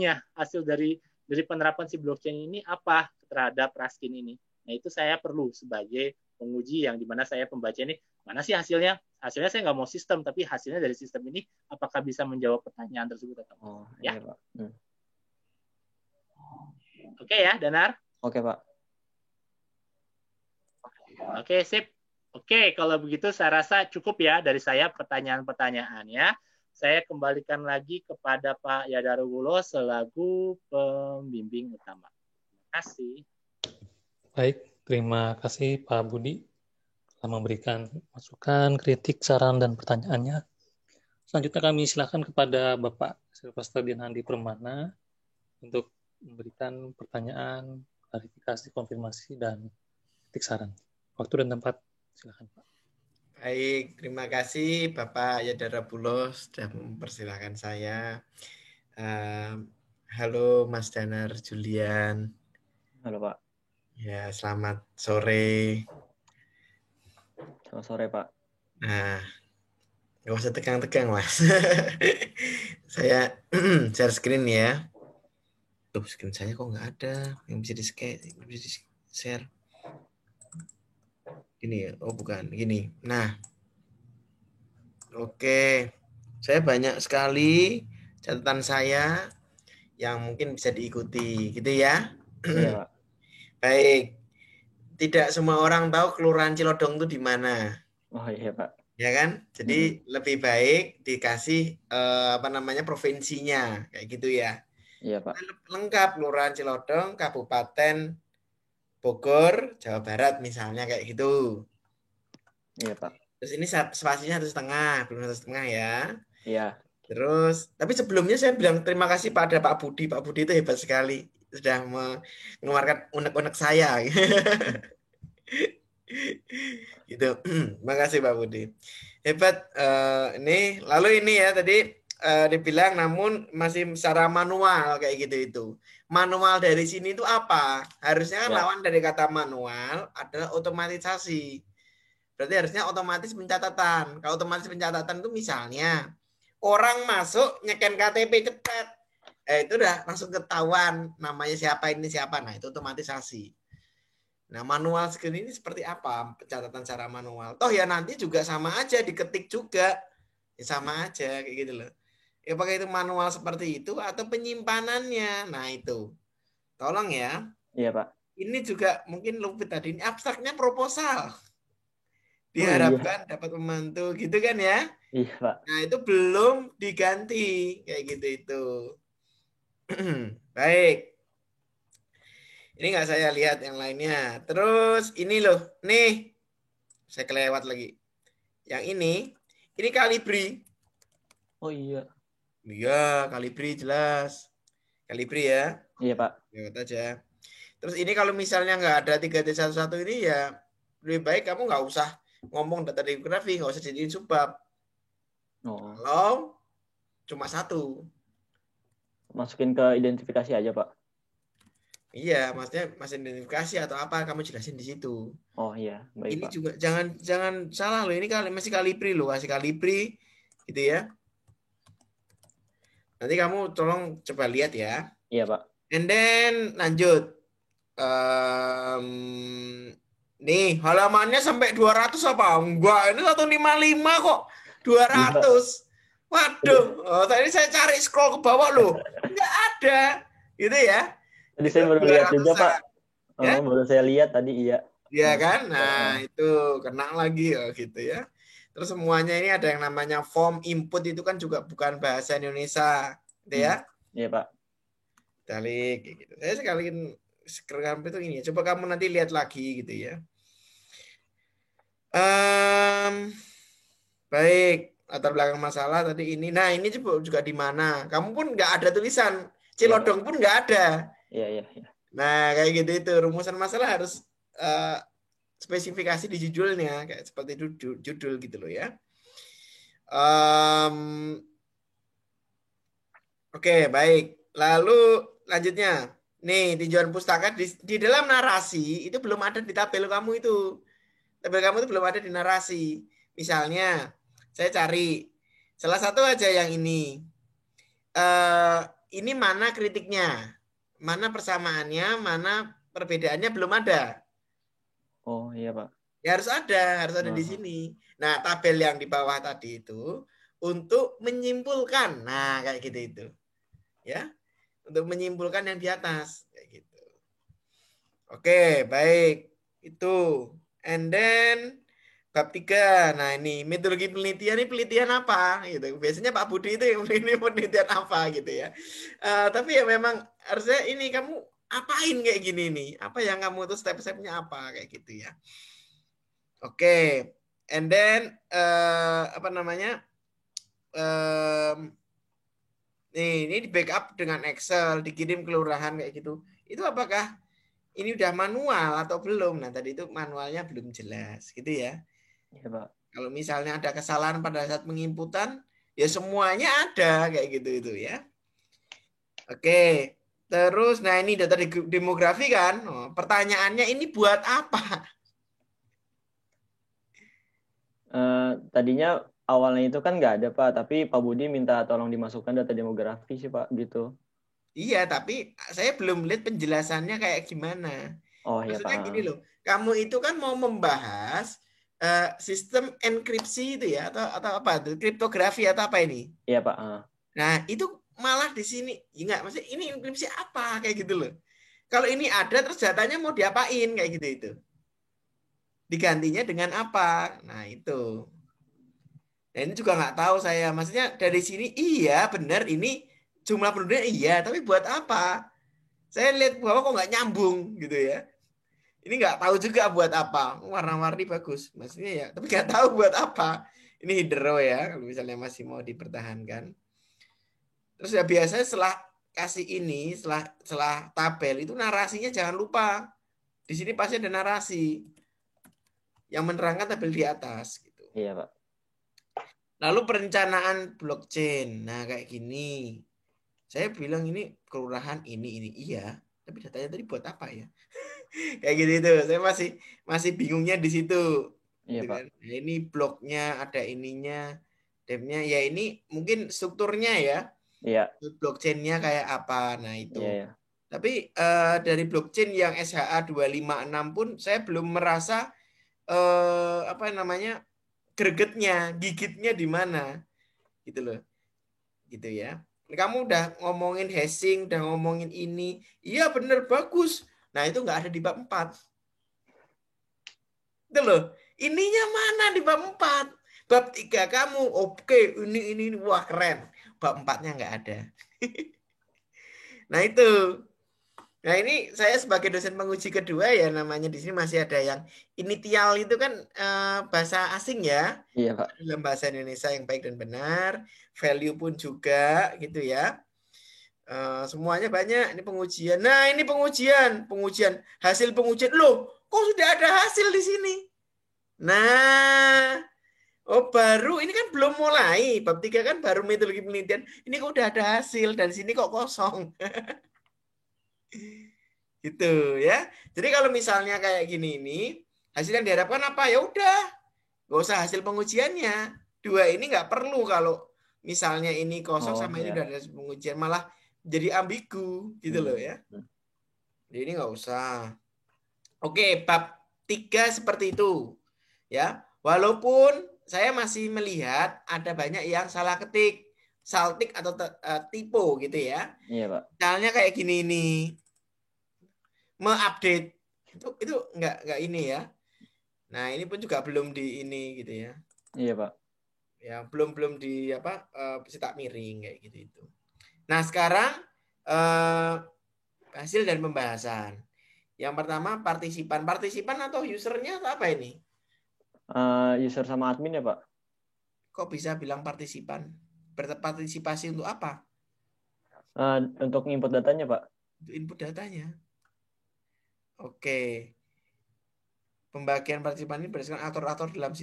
dari penerapan si blockchain ini apa terhadap Raskin ini. Nah, itu saya perlu sebagai penguji yang dimana saya pembaca ini, mana sih hasilnya? Hasilnya saya nggak mau sistem, tapi hasilnya dari sistem ini apakah bisa menjawab pertanyaan tersebut atau ya? Iya, Pak. Oke ya, Danar? Oke, Pak. Oke, sip. Oke, kalau begitu saya rasa cukup ya dari saya pertanyaan-pertanyaannya. Saya kembalikan lagi kepada Pak Yadaruwulo selaku pembimbing utama. Terima kasih. Baik, terima kasih Pak Budi telah memberikan masukan, kritik, saran, dan pertanyaannya. Selanjutnya kami silakan kepada Bapak Silvester Dinandi Permana untuk memberikan pertanyaan, klarifikasi, konfirmasi, dan kritik saran. Waktu dan tempat, silakan Pak. Baik, terima kasih Bapak Yadaruwulo sudah mempersilahkan saya. Halo Mas Danar Julian. Halo Pak. Ya, selamat sore. Selamat sore Pak. Nah, nggak usah tegang-tegang Mas. Saya share screen ya. Tuh, screen saya kok nggak ada yang bisa di-share. Gini ya, oh bukan, gini. Nah, oke. Saya banyak sekali catatan saya yang mungkin bisa diikuti, gitu ya. Iya, Pak. Baik. Tidak semua orang tahu Kelurahan Cilodong itu di mana. Oh iya, Pak. Ya kan? Jadi lebih baik dikasih provinsinya, kayak gitu ya. Iya, Pak. Lengkap, Kelurahan Cilodong, Kabupaten Bogor, Jawa Barat misalnya kayak gitu. Iya, Pak. Terus ini spasinya 1,5, belum 1,5 ya. Iya. Terus, tapi sebelumnya saya bilang terima kasih pada Pak Budi. Pak Budi itu hebat sekali. Sudah mengeluarkan unek-unek saya. Gitu. Makasih Pak Budi. Hebat. Ini, lalu ini ya tadi dibilang namun masih secara manual kayak gitu itu. Manual dari sini itu apa? Harusnya kan Ya. lawan dari kata manual adalah otomatisasi. Berarti harusnya otomatis pencatatan. Kalau otomatis pencatatan itu misalnya orang masuk nyeken KTP cepet. Itu udah langsung ketahuan namanya siapa ini siapa. Nah, itu otomatisasi. Nah, manual screen ini seperti apa pencatatan secara manual? Toh ya nanti juga sama aja diketik juga. Ya sama aja kayak gitu loh. Ya pakai itu manual seperti itu atau penyimpanannya. Nah, itu. Tolong ya. Iya, Pak. Ini juga mungkin Lupit tadi ini abstraknya proposal. Oh, iya. Diharapkan dapat membantu gitu kan ya. Iya, Pak. Nah, itu belum diganti kayak gitu itu. Baik. Ini nggak saya lihat yang lainnya. Terus ini loh, nih saya kelewat lagi. Yang ini kalibri. Oh, iya. Iya, kalibri jelas. Kalibri ya. Iya, Pak. Lewat aja. Terus ini kalau misalnya nggak ada 3T11 ini ya lebih baik kamu nggak usah ngomong data demografi, nggak usah jadiin subbab. Oh. Kalau cuma satu. Masukin ke identifikasi aja, Pak. Iya, maksudnya masih identifikasi atau apa kamu jelasin di situ. Oh, iya. Baik, Ini Pak. juga jangan salah loh. Ini masih kalibri loh, masih kalibri gitu ya. Nanti kamu tolong coba lihat ya. Iya, Pak. And then lanjut. Nih, halamannya sampai 200 apa? Enggak, ini 155 kok. 200. Waduh, tadi saya cari scroll ke bawah loh. Enggak ada. Gitu ya. Tadi saya baru lihat juga, Pak. Ya? Baru saya lihat tadi, iya. Iya kan? Nah, itu kena lagi gitu ya. Terus semuanya ini ada yang namanya form input itu kan juga bukan bahasa Indonesia, gitu ya. Iya, Pak. Balik gitu. Saya sekalian screen itu ini. Coba kamu nanti lihat lagi gitu ya. Baik, latar belakang masalah tadi ini. Nah, ini juga di mana? Kamu pun nggak ada tulisan. Cilodong pun nggak ada. Iya. Nah, kayak gitu itu. Rumusan masalah harus spesifikasi di judulnya. Kayak seperti judul gitu loh ya. Oke, baik. Lalu lanjutnya. Nih, tinjauan pustaka di dalam narasi itu belum ada di tabel kamu itu. Tabel kamu itu belum ada di narasi. Misalnya, saya cari salah satu aja yang ini. Ini mana kritiknya? Mana persamaannya? Mana perbedaannya belum ada? Oh, iya, Pak. Ya harus ada di sini. Nah, tabel yang di bawah tadi itu untuk menyimpulkan. Nah, kayak gitu itu. Ya. Untuk menyimpulkan yang di atas kayak gitu. Oke, baik. Itu. And then bab 3. Nah, ini metodologi penelitian, ini penelitian apa gitu. Biasanya Pak Budi itu yang ini penelitian apa gitu ya. Tapi ya memang harusnya ini kamu apain kayak gini nih? Apa yang kamu tuh step-stepnya apa kayak gitu ya. Oke. And then apa namanya? Nih, ini di backup dengan Excel, dikirim kelurahan kayak gitu. Itu apakah ini udah manual atau belum? Nah, tadi itu manualnya belum jelas, gitu ya. Iya, Pak. Kalau misalnya ada kesalahan pada saat penginputan, ya semuanya ada kayak gitu itu ya. Oke. Terus, nah ini data demografi kan. Pertanyaannya ini buat apa? Tadinya awalnya itu kan nggak ada, Pak, tapi Pak Budi minta tolong dimasukkan data demografi sih, Pak, gitu. Iya, tapi saya belum lihat penjelasannya kayak gimana. Oh, iya, Maksudnya Pak. gini loh, kamu itu kan mau membahas sistem enkripsi itu ya, atau apa? Kriptografi atau apa ini? Iya, Pak. Nah, itu malah di sini, ya enggak, maksudnya ini enkripsi apa kayak gitu loh. Kalau ini ada terus datanya mau diapain kayak gitu itu. Digantinya dengan apa? Nah, itu. Nah, ini juga nggak tahu saya. Maksudnya dari sini iya benar ini jumlah penduduknya iya, tapi buat apa? Saya lihat bahwa kok nggak nyambung gitu ya. Ini nggak tahu juga buat apa. Warna-warni bagus, maksudnya ya, tapi nggak tahu buat apa. Ini hidro ya, kalau misalnya masih mau dipertahankan. Terus ya biasanya setelah kasih ini, setelah tabel itu narasinya jangan lupa. Di sini pasti ada narasi yang menerangkan tabel di atas. Gitu. Iya, Pak. Lalu perencanaan blockchain. Nah, kayak gini. Saya bilang ini kelurahan ini. Iya. Tapi datanya tadi buat apa ya? Kayak gitu itu. Saya masih bingungnya di situ. Iya, Gitu Pak. kan. Nah, ini bloknya, ada ininya, depnya. Ya ini mungkin strukturnya ya. Iya. Blockchain-nya kayak apa. Nah, itu. Iya, iya. Tapi dari blockchain yang SHA 256 pun saya belum merasa apa namanya gregetnya, gigitnya di mana, gitu loh, gitu ya. Kamu udah ngomongin hashing, udah ngomongin ini, iya bener bagus. Nah itu nggak ada di bab 4. Itu loh, ininya mana di bab 4? Bab 3 kamu, oke, ini, wah keren. Bab 4-nya nggak ada. Nah itu. Nah ini saya sebagai dosen penguji kedua ya, namanya di sini masih ada yang initial itu kan bahasa asing ya. Iya, Pak. Dalam bahasa Indonesia yang baik dan benar, value pun juga gitu ya. Semuanya banyak. Ini pengujian. Nah ini pengujian hasil pengujian. Loh, kok sudah ada hasil di sini? Nah, oh baru ini kan belum mulai. Bab 3 kan baru metodologi penelitian. Ini kok udah ada hasil dan sini kok kosong. Gitu ya. Jadi kalau misalnya kayak gini ini, hasil yang diharapkan apa? Ya udah, nggak usah hasil pengujiannya. 2 ini nggak perlu kalau misalnya ini kosong sama ini ya. udah ada hasil pengujian, malah jadi ambigu gitu loh ya. Jadi ini nggak usah. Oke, bab 3 seperti itu. Ya, walaupun saya masih melihat ada banyak yang salah ketik, saltik atau typo gitu ya. Iya, Pak. Misalnya kayak gini nih. Mengupdate itu nggak ini ya. Nah ini pun juga belum di ini gitu ya. Iya, Pak. Ya belum di apa cetak miring kayak gitu itu. Nah sekarang hasil dan pembahasan. Yang pertama partisipan atau usernya atau apa ini? User sama admin ya, Pak. Kok bisa bilang partisipan? Berpartisipasi untuk apa? Untuk input datanya, Pak. Untuk input datanya. Oke. Pembagian partisipan ini berdasarkan atur-atur dalam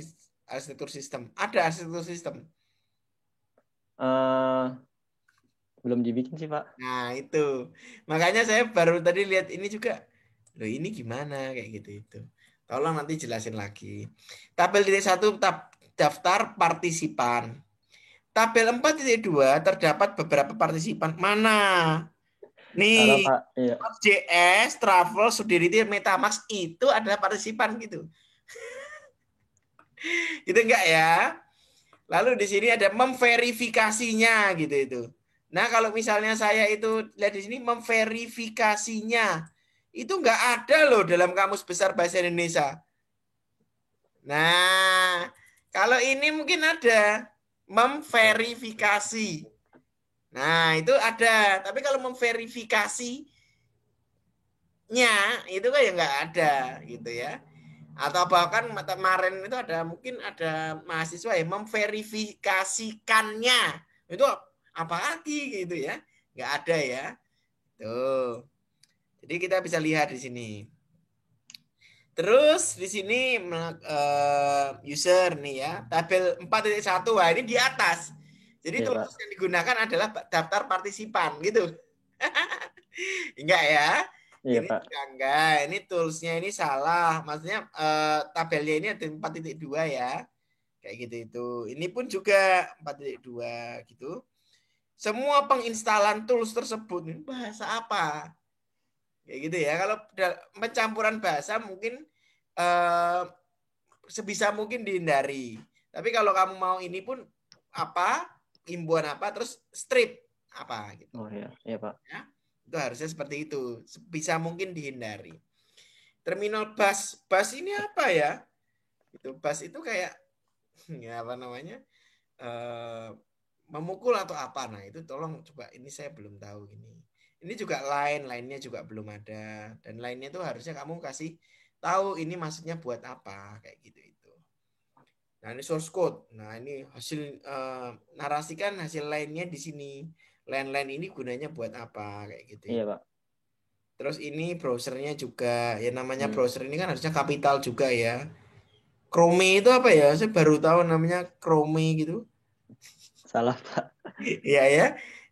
arsitektur sistem. Ada arsitektur sistem. Belum dibikin sih, Pak. Nah, itu. Makanya saya baru tadi lihat ini juga. Loh, ini gimana kayak gitu itu. Tolong nanti jelasin lagi. Tabel titik 1 daftar partisipan. Tabel 4.2 terdapat beberapa partisipan. Mana? Nih, Pak, iya. JS, Travel, Sudirity, Metamask itu adalah partisipan gitu. Gitu enggak ya? Lalu di sini ada memverifikasinya gitu itu. Nah, kalau misalnya saya itu lihat di sini memverifikasinya itu enggak ada loh dalam Kamus Besar Bahasa Indonesia. Nah, kalau ini mungkin ada memverifikasi. Nah, itu ada. Tapi kalau memverifikasinya itu kan ya nggak ada gitu ya. Atau bahkan kemarin itu ada mungkin ada mahasiswa yang memverifikasikannya. Itu apa lagi gitu ya. Nggak ada ya. Tuh. Jadi kita bisa lihat di sini. Terus di sini user nih ya, tabel 4.1. Wah, ini di atas. Jadi Iya, tools yang digunakan adalah daftar partisipan gitu. Enggak ya? Iya, Ini Pak. enggak. Ini toolsnya ini salah. Maksudnya tabelnya ini ada 4.2 ya. Kayak gitu itu. Ini pun juga 4.2 gitu. Semua penginstalan tools tersebut ini bahasa apa? Kayak gitu ya. Kalau pencampuran bahasa mungkin sebisa mungkin dihindari. Tapi kalau kamu mau ini pun apa, imbuhan apa, terus strip apa gitu. Oh iya, iya, Pak. Ya, itu harusnya seperti itu. Sebisa mungkin dihindari. Terminal bus ini apa ya? Itu bus itu kayak ya apa namanya? memukul atau apa. Nah, itu tolong coba, ini saya belum tahu ini. Ini juga lainnya juga belum ada, dan lainnya itu harusnya kamu kasih tahu ini maksudnya buat apa kayak gitu itu. Nah, ini source code. Nah, ini hasil narasikan hasil lainnya di sini. Line ini gunanya buat apa kayak gitu. Iya, Pak. Terus ini browsernya juga, ya namanya browser ini kan harusnya kapital juga ya. Chrome itu apa ya? Saya baru tahu namanya Chrome gitu. Salah, Pak. Iya ya.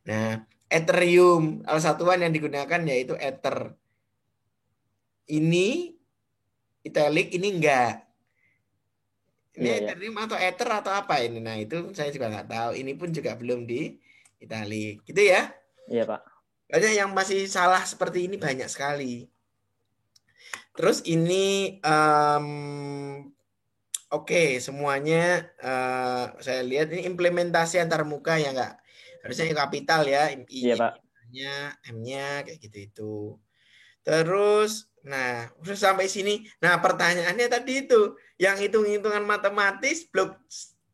Nah, Ethereum, salah satuan yang digunakan yaitu Ether. Ini italic, ini enggak. Ini Iya, Ethereum atau Ether atau apa ini? Nah, itu saya juga nggak tahu. Ini pun juga belum di italic. Gitu ya. Iya, Pak. Banyak yang masih salah seperti ini, banyak sekali. Terus ini oke, semuanya saya lihat ini implementasi antarmuka ya enggak. Harusnya kapital ya, Iya, Pak. I-nya, M-nya kayak gitu itu. Terus nah, udah sampai sini. Nah, pertanyaannya tadi itu, yang hitung-hitungan matematis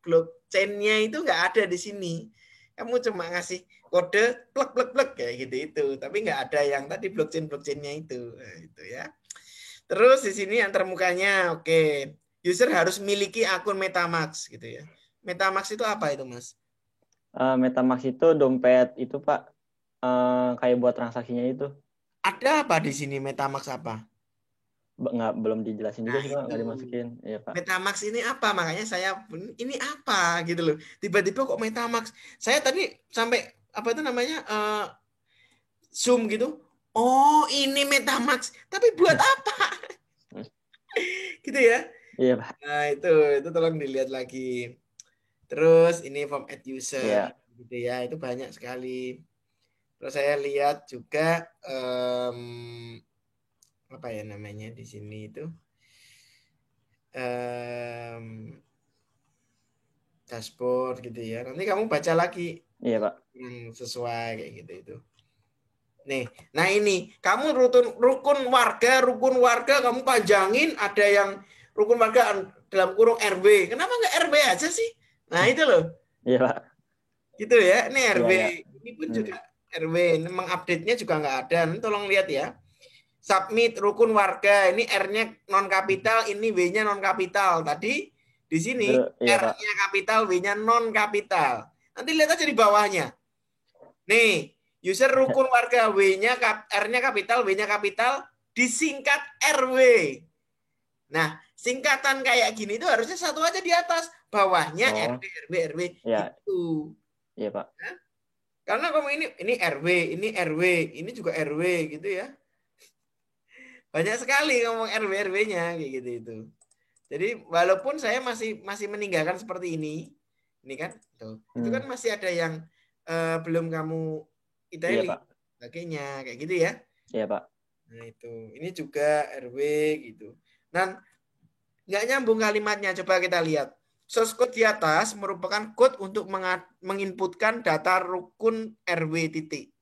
blockchain-nya itu enggak ada di sini. Kamu cuma ngasih kode plek plek plek kayak gitu itu, tapi enggak ada yang tadi blockchain-nya itu. Nah, itu ya. Terus di sini antarmukanya oke. User harus miliki akun MetaMask gitu ya. MetaMask itu apa itu, Mas? MetaMask itu dompet itu, Pak. Kayak buat transaksinya itu. Ada apa di sini MetaMask apa? Belum dijelasin juga sih, Pak. Nggak itu. dimasukin. Iya, Pak. MetaMask ini apa? Makanya saya ini apa gitu loh. Tiba-tiba kok MetaMask. Saya tadi sampai apa itu namanya Zoom gitu. Oh, ini MetaMask. Tapi buat apa? Gitu ya. Iya, Pak. Nah, itu tolong dilihat lagi. Terus ini form add user gitu ya. Itu banyak sekali. Terus saya lihat juga apa ya namanya di sini itu dashboard gitu ya. Nanti kamu baca lagi. Iya, Pak. Yang sesuai kayak gitu itu. Nih, nah ini kamu rukun warga kamu panjangin, ada yang rukun warga dalam kurung RW. Kenapa nggak RW aja sih? Nah itu loh. Iya, Pak. Gitu ya. Ini RW. Iya. Ini pun juga RW. Ini mengupdate-nya juga nggak ada. Nanti tolong lihat ya. Submit rukun warga. Ini R-nya non kapital, ini W-nya non kapital. Tadi di sini R-nya kapital, W-nya non kapital. Nanti lihat aja di bawahnya. Nih, user rukun warga, W-nya R-nya kapital, W-nya kapital, disingkat RW. Nah, singkatan kayak gini itu harusnya satu aja di atas, bawahnya RW. Ya. Itu. Iya, Pak. Nah, karena kamu ini RW, ini juga RW gitu ya. Banyak sekali ngomong RW-nya kayak gitu itu. Jadi walaupun saya masih meninggalkan seperti ini kan, tuh. Itu kan masih ada yang belum kamu itali sebagainya kayak gitu ya. Iya, Pak. Nah itu, ini juga RW gitu. Dan nggak nyambung kalimatnya. Coba kita lihat. Source code di atas merupakan code untuk menginputkan data rukun RW titik.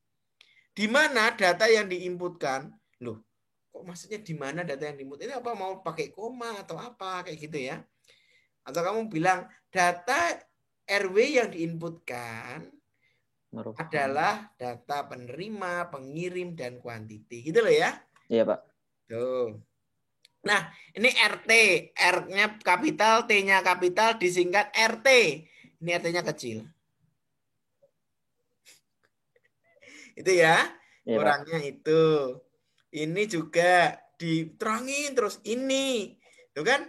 Di mana data yang diinputkan, loh, kok maksudnya di mana data yang diinput? Ini apa, mau pakai koma atau apa kayak gitu ya? Atau kamu bilang data RW yang diinputkan adalah data penerima, pengirim, dan kuantiti. Gitu loh ya. Iya, Pak. Tuh. Nah, ini RT. R-nya kapital, T-nya kapital, disingkat RT. Ini RT-nya kecil. Itu ya. Iya, kurangnya Pak. Itu. Ini juga diterangin terus ini. Tuh kan?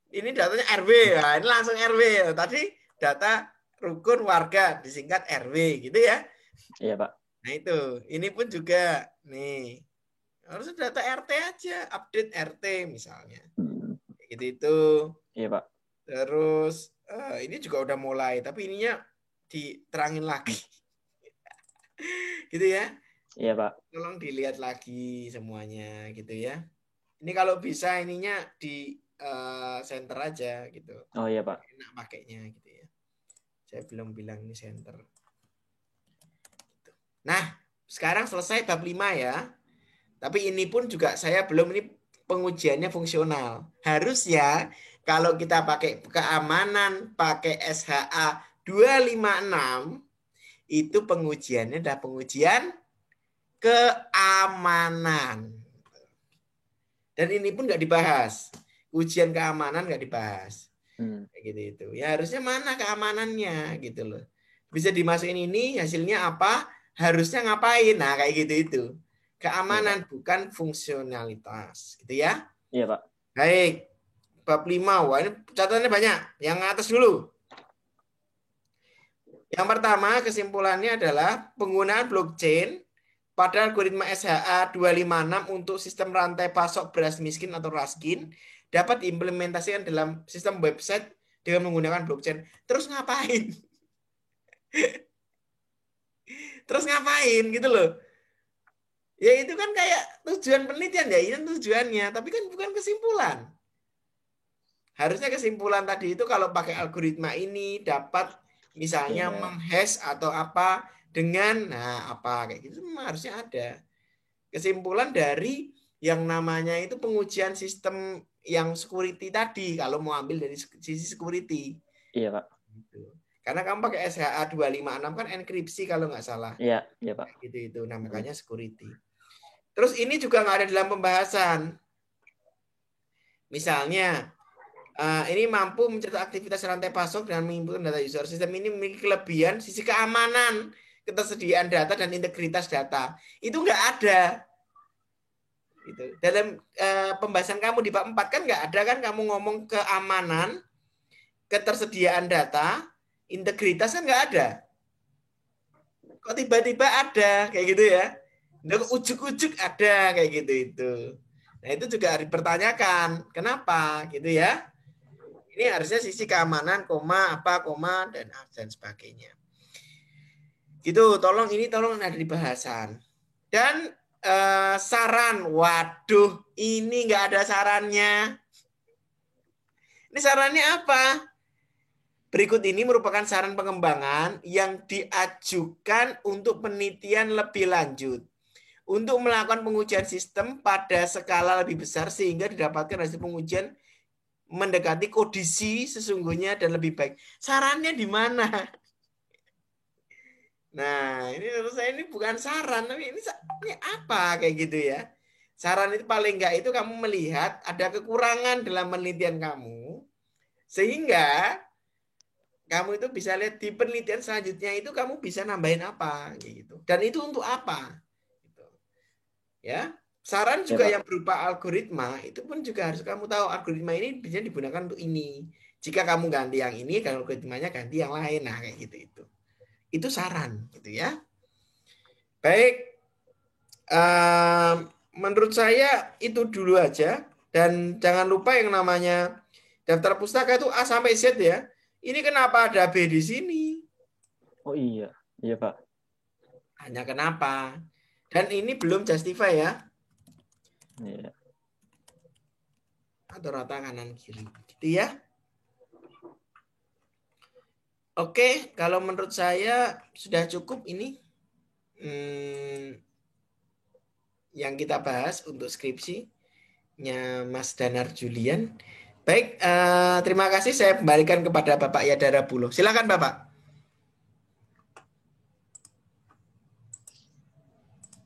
Ini datanya RW. Nah, ini langsung RW. Tadi data rukun warga disingkat RW gitu ya. Iya, Pak. Nah itu, ini pun juga nih harus data RT aja, update RT misalnya. Gitu itu. Iya, Pak. Terus ini juga udah mulai, tapi ininya diterangin lagi. Gitu ya. Iya, Pak. Tolong dilihat lagi semuanya gitu ya. Ini kalau bisa ininya di center aja gitu. Oh iya, Pak. Enak pakainya gitu ya. Saya belum bilang ini center. Nah, sekarang selesai bab 5 ya. Tapi ini pun juga saya belum, ini pengujiannya fungsional. Harusnya kalau kita pakai keamanan, pakai SHA 256, Itu pengujiannya adalah pengujian keamanan. Dan ini pun nggak dibahas. Ujian keamanan nggak dibahas. Kayak gitu itu. Ya harusnya mana keamanannya gitu loh. Bisa dimasukin ini, hasilnya apa? Harusnya ngapain? Nah, kayak gitu itu. Keamanan bukan fungsionalitas, gitu ya. Iya, Pak. Baik. Bab 5. Wah, ini catatannya banyak. Yang atas dulu. Yang pertama, kesimpulannya adalah penggunaan blockchain pada algoritma SHA 256 untuk sistem rantai pasok beras miskin atau RASKIN dapat diimplementasikan dalam sistem website dengan menggunakan blockchain. Terus ngapain? Terus ngapain gitu loh. Ya itu kan kayak tujuan penelitian ya, ini tujuannya, tapi kan bukan kesimpulan. Harusnya kesimpulan tadi itu kalau pakai algoritma ini dapat misalnya menghash atau apa dengan apa kayak gitu harusnya ada. Kesimpulan dari yang namanya itu pengujian sistem yang security tadi kalau mau ambil dari sisi security. Iya, Pak. Karena kamu pakai SHA 256 kan enkripsi kalau nggak salah. Iya, Pak. Gitu itu namanya security. Terus ini juga nggak ada dalam pembahasan. Misalnya ini mampu mencatat aktivitas rantai pasok dengan menginput data user. Sistem ini memiliki kelebihan sisi keamanan, ketersediaan data dan integritas data. Itu nggak ada. Gitu. Dalam pembahasan kamu di bab 4 kan nggak ada kan kamu ngomong keamanan, ketersediaan data, integritas kan nggak ada. Kok tiba-tiba ada kayak gitu ya? Kok ujuk-ujuk ada kayak gitu itu. Nah itu juga harus dipertanyakan. Kenapa gitu ya? Ini harusnya sisi keamanan, dan sebagainya. Gitu, tolong ada di bahasan. Dan saran, waduh, ini nggak ada sarannya. Ini sarannya apa? Berikut ini merupakan saran pengembangan yang diajukan untuk penelitian lebih lanjut. Untuk melakukan pengujian sistem pada skala lebih besar sehingga didapatkan hasil pengujian mendekati kondisi sesungguhnya dan lebih baik. Sarannya di mana? Nah, ini menurut saya ini bukan saran, tapi ini apa kayak gitu ya. Saran itu paling enggak itu kamu melihat ada kekurangan dalam penelitian kamu, sehingga kamu itu bisa lihat di penelitian selanjutnya itu kamu bisa nambahin apa gitu. Dan itu untuk apa? Gitu. Ya. Saran juga yang berupa algoritma, itu pun juga harus kamu tahu algoritma ini bisa digunakan untuk ini. Jika kamu ganti yang ini, kalau algoritmanya ganti yang lain. Nah, kayak gitu itu. Itu saran, gitu ya. Baik. Menurut saya itu dulu aja. Dan jangan lupa yang namanya daftar pustaka itu A sampai Z ya. Ini kenapa ada B di sini? Oh iya. Iya, Pak. Hanya kenapa? Dan ini belum justify ya. Iya. Atau rata kanan kiri gitu ya. Oke, kalau menurut saya sudah cukup ini yang kita bahas untuk skripsinya Mas Danar Julian. Baik, terima kasih, saya kembalikan kepada Bapak Yadara Bulo. Silakan Bapak.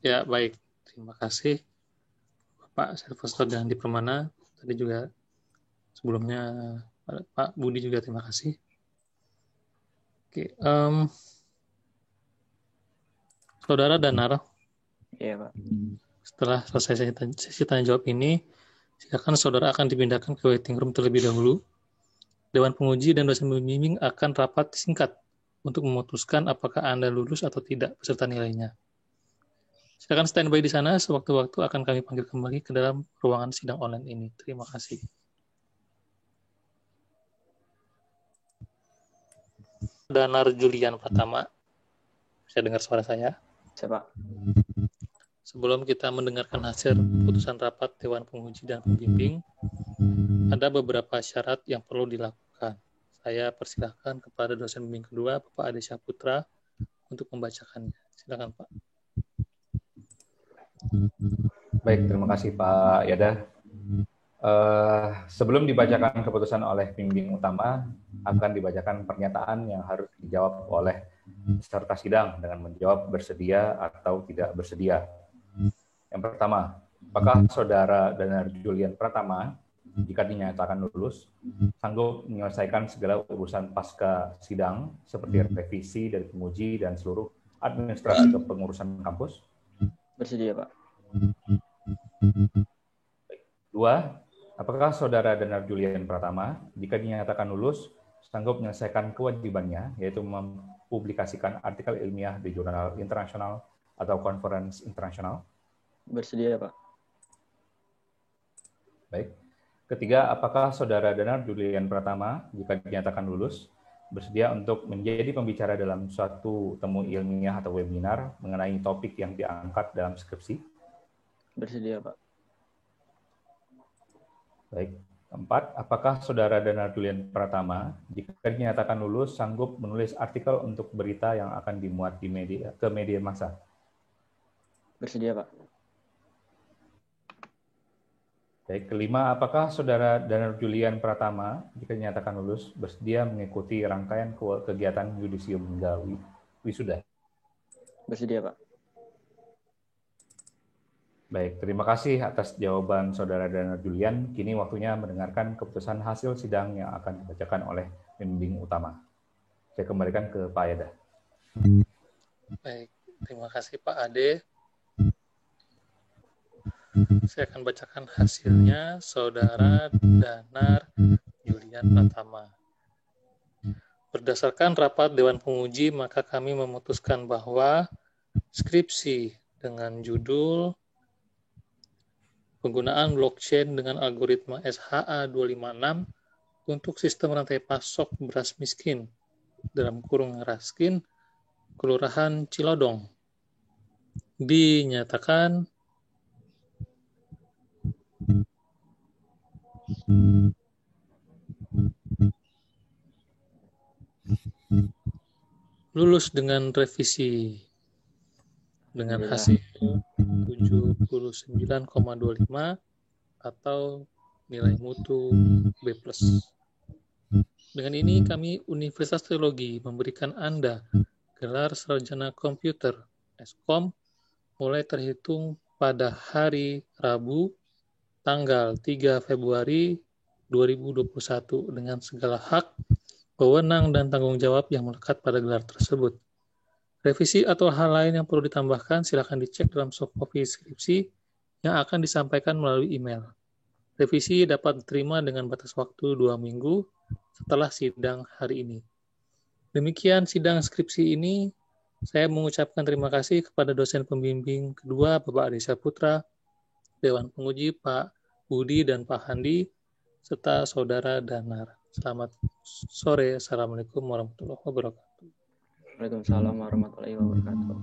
Ya, baik. Terima kasih Pak Silvester dan Di Permana. Tadi juga sebelumnya Pak Budi juga terima kasih. Oke, Saudara Danar. Iya, Pak. Setelah selesai sesi tanya jawab ini, silakan saudara akan dipindahkan ke waiting room terlebih dahulu. Dewan penguji dan dosen pembimbing akan rapat singkat untuk memutuskan apakah Anda lulus atau tidak beserta nilainya. Silakan standby di sana, sewaktu-waktu akan kami panggil kembali ke dalam ruangan sidang online ini. Terima kasih. Danar Julian Pratama, bisa dengar suara saya? Siapa? Sebelum kita mendengarkan hasil putusan rapat Dewan Penguji dan Pembimbing, ada beberapa syarat yang perlu dilakukan. Saya persilahkan kepada dosen pembimbing kedua, Bapak Ade Syaputra, untuk membacakannya. Silakan, Pak. Baik, terima kasih Pak Yada. Sebelum dibacakan keputusan oleh pembimbing utama, akan dibacakan pernyataan yang harus dijawab oleh peserta sidang dengan menjawab bersedia atau tidak bersedia. Yang pertama, apakah Saudara Danar Julian Pratama, jika dinyatakan lulus, sanggup menyelesaikan segala urusan pasca sidang seperti revisi dari penguji dan seluruh administrasi kepengurusan kampus? Bersedia, Pak. Dua, apakah Saudara Danar Julian Pratama, jika dinyatakan lulus, sanggup menyelesaikan kewajibannya, yaitu mempublikasikan artikel ilmiah di jurnal internasional atau konferensi internasional? Bersedia, Pak. Baik. Ketiga, apakah Saudara Danar Julian Pratama, jika dinyatakan lulus, bersedia untuk menjadi pembicara dalam suatu temu ilmiah atau webinar mengenai topik yang diangkat dalam skripsi? Bersedia, Pak. Baik. Keempat, apakah Saudara Danar Julian Pratama, jika dinyatakan lulus, sanggup menulis artikel untuk berita yang akan dimuat di media massa? Bersedia, Pak. Baik, kelima, apakah Saudara Danar Julian Pratama, jika dinyatakan lulus, bersedia mengikuti rangkaian kegiatan yudisium hingga wisuda? Bersedia, Pak. Baik, terima kasih atas jawaban Saudara Danar Julian. Kini waktunya mendengarkan keputusan hasil sidang yang akan dibacakan oleh pembimbing utama. Saya kembalikan ke Pak Yada. Baik, terima kasih Pak Ade. Saya akan bacakan hasilnya. Saudara Danar Julian Pratama. Berdasarkan rapat Dewan Penguji, maka kami memutuskan bahwa skripsi dengan judul penggunaan blockchain dengan algoritma SHA-256 untuk sistem rantai pasok beras miskin dalam kurung Raskin, Kelurahan Cilodong, dinyatakan lulus dengan revisi dengan hasil 79,25 atau nilai mutu B+. Dengan ini kami Universitas Teologi memberikan Anda gelar sarjana komputer Eskom mulai terhitung pada hari Rabu tanggal 3 Februari 2021 dengan segala hak, wewenang, dan tanggung jawab yang melekat pada gelar tersebut. Revisi atau hal lain yang perlu ditambahkan silakan dicek dalam softcopy skripsi yang akan disampaikan melalui email. Revisi dapat diterima dengan batas waktu 2 minggu setelah sidang hari ini. Demikian sidang skripsi ini. Saya mengucapkan terima kasih kepada dosen pembimbing kedua Bapak Ade Saputra, Dewan Penguji Pak Budi dan Pak Handi, serta Saudara Danar. Selamat sore. Assalamualaikum warahmatullahi wabarakatuh. Waalaikumsalam warahmatullahi wabarakatuh.